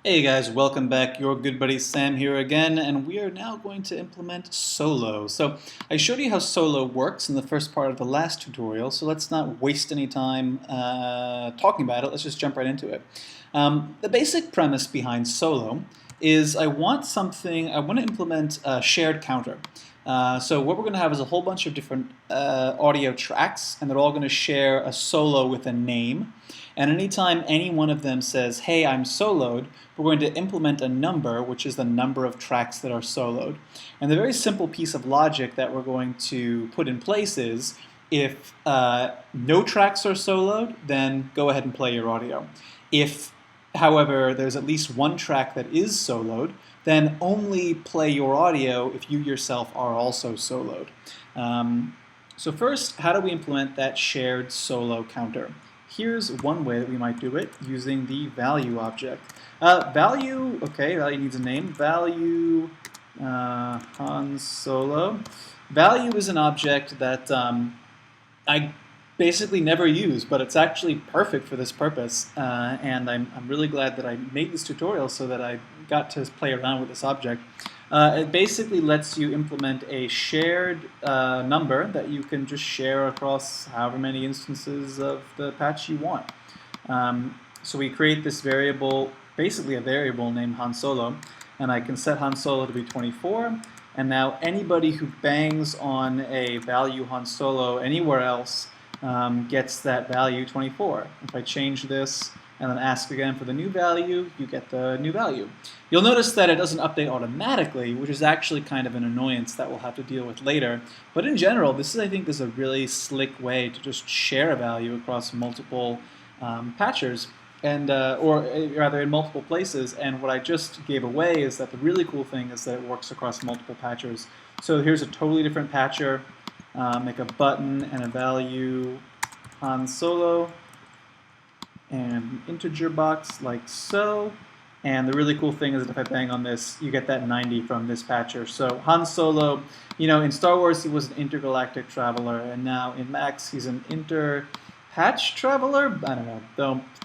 Hey guys, welcome back. Your good buddy Sam here again, and we are now going to implement solo. So I showed you how solo works in the first part of the last tutorial, so let's not waste any time talking about it. Let's just jump right into it. The basic premise behind solo is I want to implement a shared counter. So what we're going to have is a whole bunch of different audio tracks, and they're all going to share a solo with a name. And anytime any one of them says, hey, I'm soloed, we're going to implement a number, which is the number of tracks that are soloed. And the very simple piece of logic that we're going to put in place is, if no tracks are soloed, then go ahead and play your audio. If, however, there's at least one track that is soloed, then only play your audio if you yourself are also soloed. So first, how do we implement that shared solo counter? Here's one way that we might do it, using the value object. Value needs a name. Value Han Solo. Value is an object that I basically never use, but it's actually perfect for this purpose. And I'm really glad that I made this tutorial so that I got to play around with this object. It basically lets you implement a shared number that you can just share across however many instances of the patch you want. So we create this variable, basically a variable named Han Solo, and I can set Han Solo to be 24, and now anybody who bangs on a value Han Solo anywhere else gets that value 24. If I change this and then ask again for the new value, you get the new value. You'll notice that it doesn't update automatically, which is actually kind of an annoyance that we'll have to deal with later. But in general, I think this is a really slick way to just share a value across multiple patchers, and or rather in multiple places. And what I just gave away is that the really cool thing is that it works across multiple patchers. So here's a totally different patcher. Make a button and a value Han Solo, and an integer box like so. And the really cool thing is that if I bang on this, you get that 90 from this patcher. So Han Solo, in Star Wars he was an intergalactic traveler, and now in Max he's an inter-patch traveler? I don't know.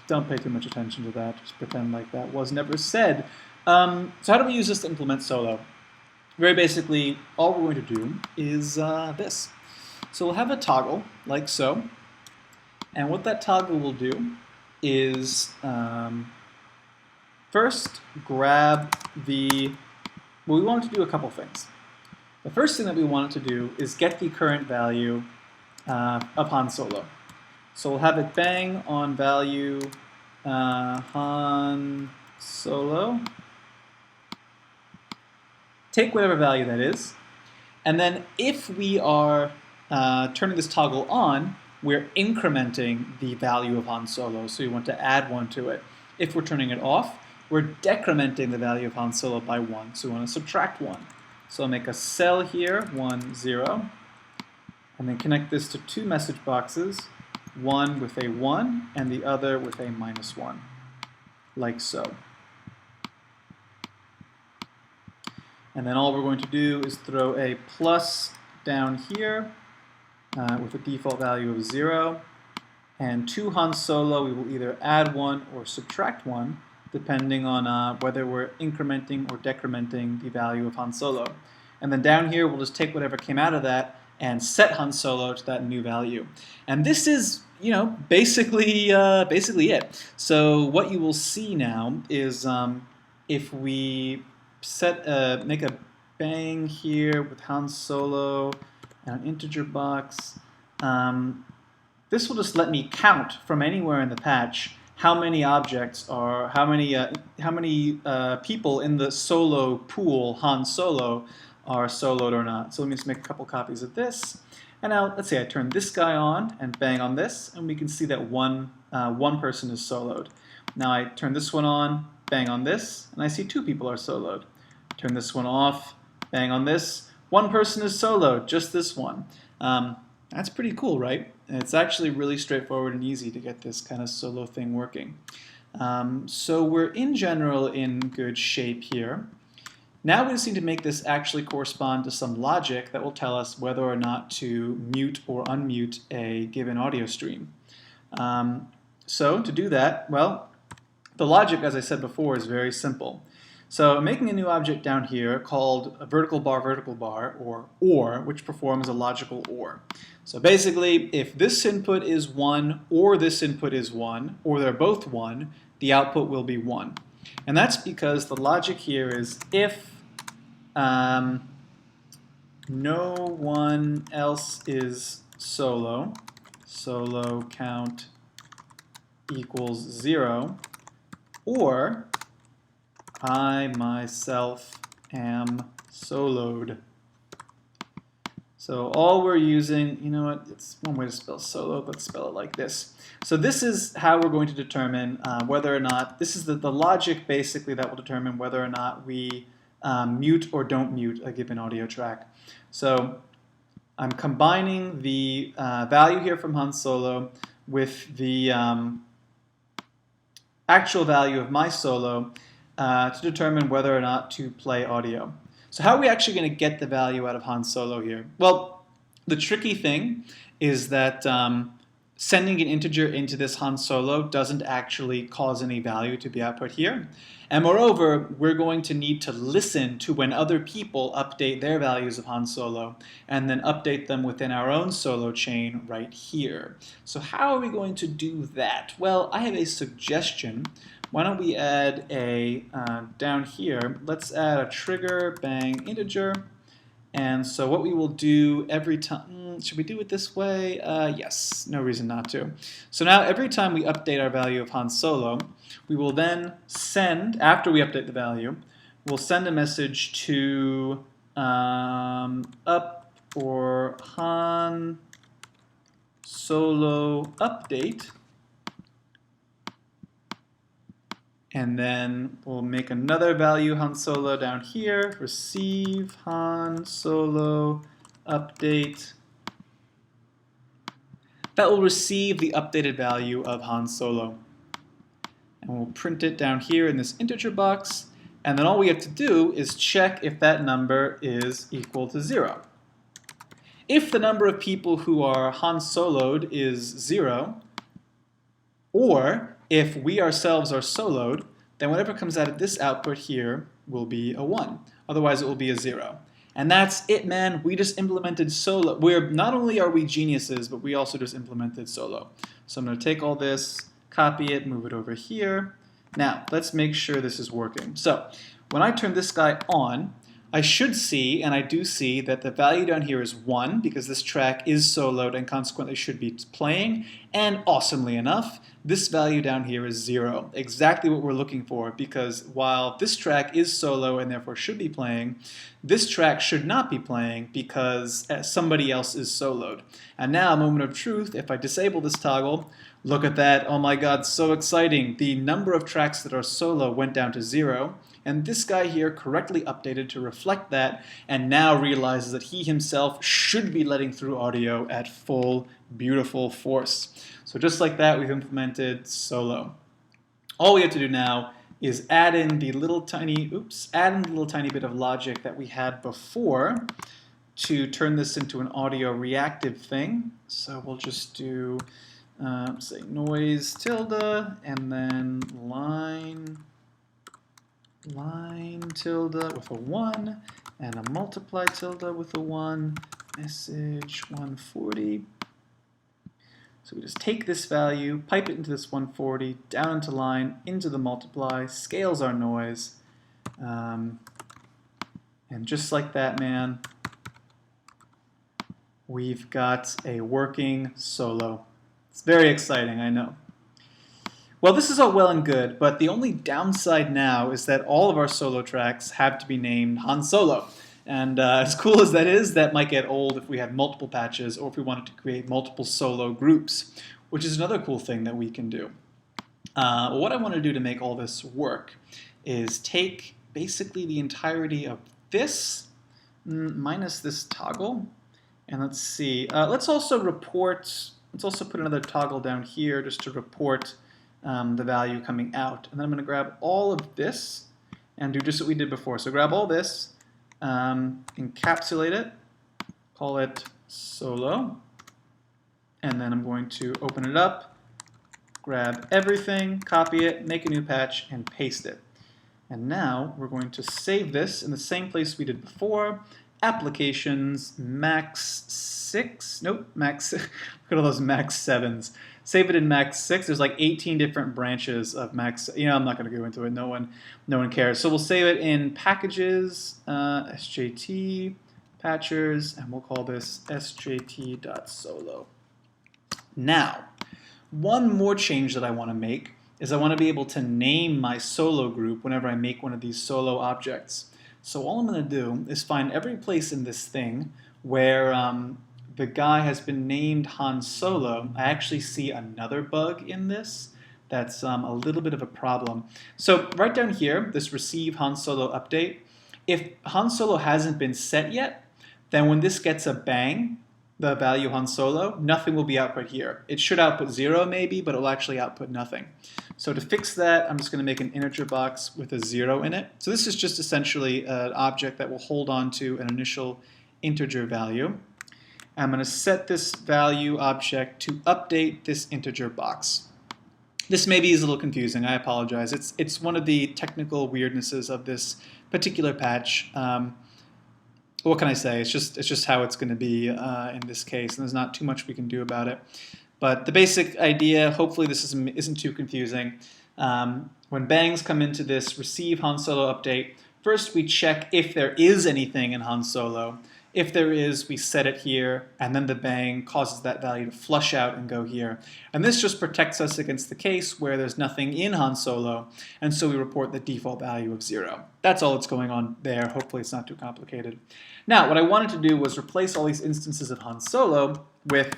Don't pay too much attention to that. Just pretend like that was never said. So how do we use this to implement solo? Very basically, all we're going to do is this. So we'll have a toggle like so. And what that toggle will do is first grab we want it to do a couple things. The first thing that we want it to do is get the current value of Han Solo. So we'll have it bang on value Han Solo, take whatever value that is, and then if we are turning this toggle on, we're incrementing the value of Han Solo, so you want to add 1 to it. If we're turning it off, we're decrementing the value of Han Solo by 1, so we want to subtract 1. So I'll make a cell here, 1, 0, and then connect this to 2 message boxes, one with a 1 and the other with a -1, like so. And then all we're going to do is throw a plus down here with a default value of 0. And to Han Solo, we will either add 1 or subtract 1, depending on whether we're incrementing or decrementing the value of Han Solo. And then down here, we'll just take whatever came out of that and set Han Solo to that new value. And this is, basically it. So what you will see now is if we make a bang here with Han Solo and an integer box, this will just let me count from anywhere in the patch how many objects are, how many people in the solo pool Han Solo are soloed or not. So let me just make a couple copies of this. And now let's say I turn this guy on and bang on this, and we can see that one person is soloed. Now I turn this one on, bang on this, and I see 2 people are soloed. Turn this one off, bang on this, 1 person is soloed, just this one. That's pretty cool, right? And it's actually really straightforward and easy to get this kind of solo thing working. So we're in general in good shape here. Now we just need to make this actually correspond to some logic that will tell us whether or not to mute or unmute a given audio stream. So to do that, well, The logic, as I said before, is very simple. So I'm making a new object down here called a vertical bar, or OR, which performs a logical OR. So basically, if this input is 1 or this input is 1, or they're both 1, the output will be 1. And that's because the logic here is if no one else is solo, solo count equals 0, or I myself am soloed. So all we're using, you know what, it's one way to spell solo, let's spell it like this. So this is how we're going to determine whether or not, this is the logic basically that will determine whether or not we mute or don't mute a given audio track. So I'm combining the value here from Han Solo with the actual value of my solo to determine whether or not to play audio. So how are we actually going to get the value out of Han Solo here? Well, the tricky thing is that sending an integer into this Han Solo doesn't actually cause any value to be output here. And moreover, we're going to need to listen to when other people update their values of Han Solo and then update them within our own solo chain right here. So how are we going to do that? Well, I have a suggestion. Why don't we add a, down here, let's add a trigger bang integer. And so what we will do every time, should we do it this way? Yes, no reason not to. So now every time we update our value of Han Solo, we will then send, after we update the value, we'll send a message to up or Han Solo update. And then we'll make another value Han Solo down here, receive Han Solo update. That will receive the updated value of Han Solo. And we'll print it down here in this integer box. And then all we have to do is check if that number is equal to 0. If the number of people who are Han Soloed is 0, or if we ourselves are soloed, then whatever comes out of this output here will be a 1. Otherwise, it will be a 0. And that's it, man. We just implemented solo. Not only are we geniuses, but we also just implemented solo. So I'm going to take all this, copy it, move it over here. Now, let's make sure this is working. So when I turn this guy on, I should see, and I do see, that the value down here is 1 because this track is soloed and consequently should be playing. And awesomely enough, this value down here is 0, exactly what we're looking for, because while this track is solo and therefore should be playing, this track should not be playing because somebody else is soloed. And now, moment of truth, if I disable this toggle, look at that, oh my god, so exciting. The number of tracks that are solo went down to 0, and this guy here correctly updated to reflect that, and now realizes that he himself should be letting through audio at full, beautiful force. So just like that, we've implemented solo. All we have to do now is add in the little tiny, bit of logic that we had before to turn this into an audio reactive thing. So we'll just do, say, noise tilde, and then line tilde with a 1, and a multiply tilde with a 1, message 140. So we just take this value, pipe it into this 140, down into line, into the multiply, scales our noise, and just like that, man, we've got a working solo. It's very exciting, I know. Well, this is all well and good, but the only downside now is that all of our solo tracks have to be named Han Solo. And as cool as that is, that might get old if we had multiple patches or if we wanted to create multiple solo groups, which is another cool thing that we can do. What I want to do to make all this work is take basically the entirety of this minus this toggle, and let's see. Let's also put another toggle down here just to report the value coming out. And then I'm going to grab all of this and do just what we did before. So grab all this, encapsulate it, call it solo, and then I'm going to open it up, grab everything, copy it, make a new patch, and paste it. And now we're going to save this in the same place we did before. Applications, max 6, nope, max, look at all those max 7s. Save it in max 6. There's like 18 different branches of max, I'm not going to go into it, no one cares. So we'll save it in packages, sjt, patchers, and we'll call this sjt.solo. Now, one more change that I want to make is I want to be able to name my solo group whenever I make one of these solo objects. So all I'm going to do is find every place in this thing where the guy has been named Han Solo. I actually see another bug in this that's a little bit of a problem. So right down here, this receive Han Solo update, if Han Solo hasn't been set yet, then when this gets a bang, the value Han Solo, nothing will be output here. It should output 0 maybe, but it will actually output nothing. So to fix that, I'm just going to make an integer box with a 0 in it. So this is just essentially an object that will hold on to an initial integer value. I'm going to set this value object to update this integer box. This maybe is a little confusing, I apologize. It's one of the technical weirdnesses of this particular patch. What can I say? It's just how it's going to be in this case, and there's not too much we can do about it. But the basic idea, hopefully this isn't too confusing. When bangs come into this receive Han Solo update, first we check if there is anything in Han Solo. If there is, we set it here, and then the bang causes that value to flush out and go here. And this just protects us against the case where there's nothing in Han Solo, and so we report the default value of 0. That's all that's going on there. Hopefully it's not too complicated. Now, what I wanted to do was replace all these instances of Han Solo with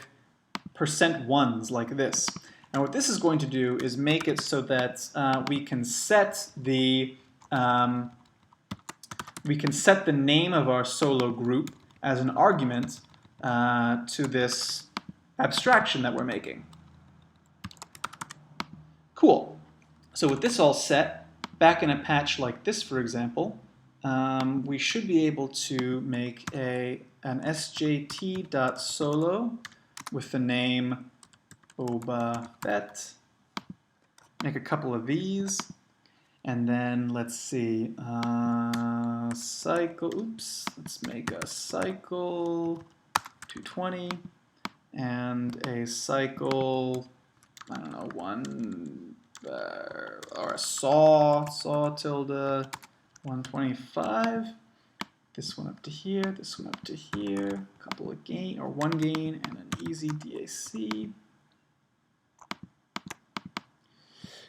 %1s like this. And what this is going to do is make it so that we can set the name of our solo group as an argument to this abstraction that we're making. Cool. So with this all set, back in a patch like this, for example, we should be able to make an sjt.solo with the name Boba Fett. Make a couple of these. And then let's see, cycle, let's make a cycle 220 and a cycle, I don't know, or a saw tilde 125. This one up to here, this one up to here, a couple of gain, or one gain, and an easy DAC.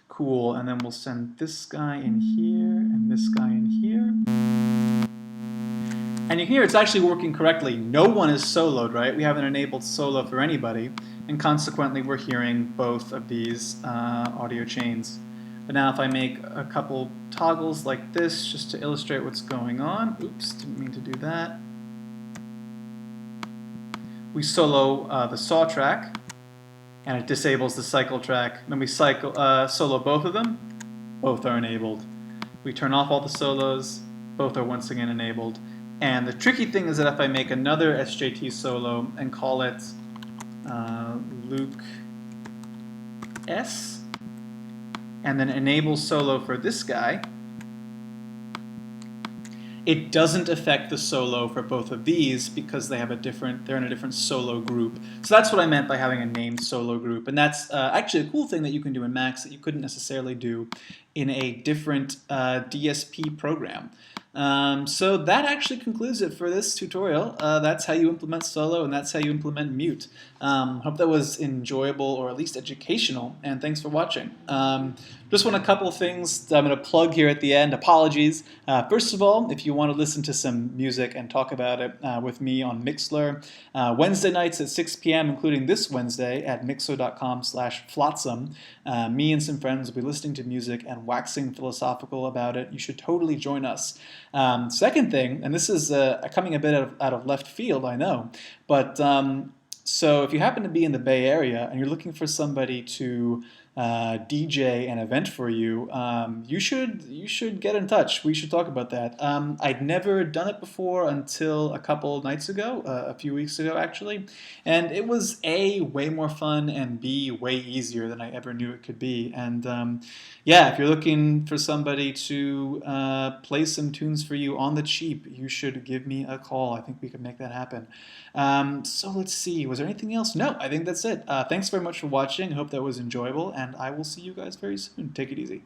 Cool, and then we'll send this guy in here and this guy in here. And you can hear it's actually working correctly. No one is soloed, right? We haven't enabled solo for anybody, and consequently we're hearing both of these audio chains. But now if I make a couple toggles like this just to illustrate what's going on, oops, didn't mean to do that. We solo the saw track, and it disables the cycle track. Then we solo both of them, both are enabled. We turn off all the solos, both are once again enabled. And the tricky thing is that if I make another SJT solo and call it Luke S, and then enable solo for this guy, it doesn't affect the solo for both of these because they're in a different solo group. So that's what I meant by having a named solo group. And that's actually a cool thing that you can do in Max that you couldn't necessarily do in a different DSP program. So that actually concludes it for this tutorial. That's how you implement solo, and that's how you implement mute. Hope that was enjoyable or at least educational, and thanks for watching. Just want a couple of things that I'm going to plug here at the end. Apologies. First of all, if you want to listen to some music and talk about it with me on Mixlr, Wednesday nights at 6 p.m., including this Wednesday at mixlr.com/flotsam, me and some friends will be listening to music and waxing philosophical about it. You should totally join us. Second thing, and this is coming a bit out of left field, I know, but so if you happen to be in the Bay Area and you're looking for somebody to DJ an event for you, you should get in touch. We should talk about that. I'd never done it before until a couple nights ago, a few weeks ago actually, and it was A, way more fun, and B, way easier than I ever knew it could be. And yeah, if you're looking for somebody to play some tunes for you on the cheap, you should give me a call. I think we could make that happen. So let's see, was there anything else? No, I think that's it. Thanks very much for watching. I hope that was enjoyable, and I will see you guys very soon. Take it easy.